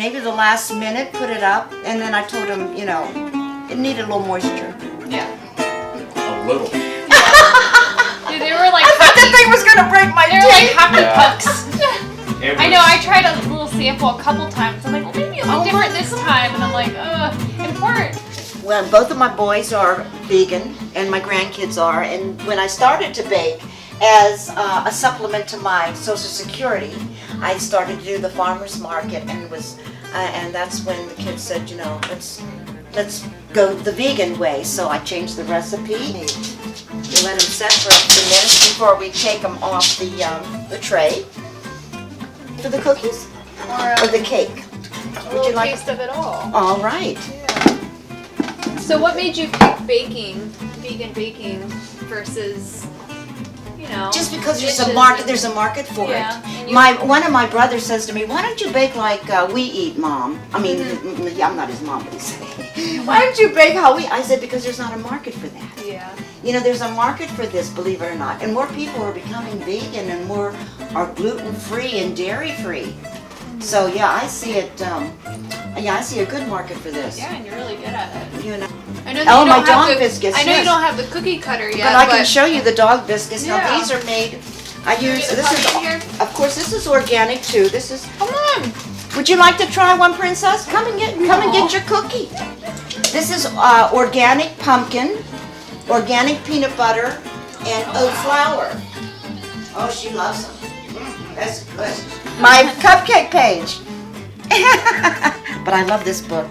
maybe the last minute put it up, and then I told them, you know, it needed a little moisture. Yeah. A little. Dude, they were like I thought that thing was gonna break my they were like teeth. happy Yeah. pucks. It I know, was- I tried a little sample a couple times. I'm like, well, maybe it'll be different this time. And I'm like, important. Well, both of my boys are vegan, and my grandkids are. And when I started to bake as a supplement to my Social Security, I started to do the farmers market, and and that's when the kids said, you know, let's go the vegan way. So I changed the recipe. We let them set for a few minutes before we take them off the tray for the cookies or the cake. A little taste of it all. All right. So what made you pick vegan baking versus, you know, Just because there's dishes a market, and- there's a market for Yeah, it. and you- One of my brothers says to me, "Why don't you bake like we eat, Mom?" I mean, I'm not his mom, but he said, "Why don't you bake how we?" I said, "Because there's not a market for that. Yeah. You know, there's a market for this, believe it or not, and more people are becoming vegan, and more are gluten-free and dairy-free. So yeah, I see it. I see a good market for this. Yeah, and you're really good at it. You know, I know that Oh, you my don't have dog the, biscuits, I know yes. you don't have the cookie cutter yet, but I can show you the dog biscuits. Now Yeah. these are made. I use the this is puppy here? of course this is organic too. This is. Come on. Would you like to try one, Princess? Come and get your cookie. This is organic pumpkin, organic peanut butter, and oat flour. Oh, she loves them. That's good. My cupcake page. But I love this book.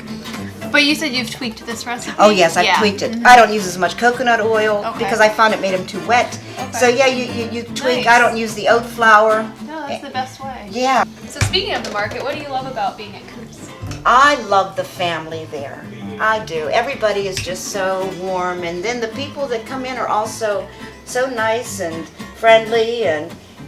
But you said you've tweaked this recipe. Oh yes, I've tweaked it. I don't use as much coconut oil Okay. because I found it made them too wet. Okay. So yeah, you tweak. Nice. I don't use the oat flour. No, that's the best way. Yeah. So speaking of the market, what do you love about being at Coops? I love the family there. I do. Everybody is just so warm, and then the people that come in are also so nice and friendly,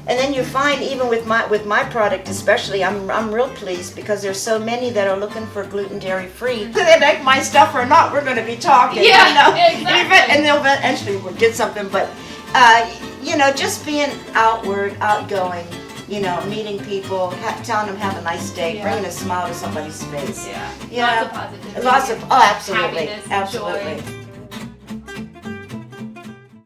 and then you find even with my product especially, I'm real pleased because there's so many that are looking for gluten dairy free. Whether they like my stuff or not, we're going to be talking. Yeah, you know? exactly. And they'll eventually we'll get something, but you know, just being outgoing. You know, meeting people, telling them have a nice day, Yeah. bringing a smile to somebody's face. Yeah. You Lots know, of positivity. Lots of, oh, absolutely, Happiness and absolutely. joy.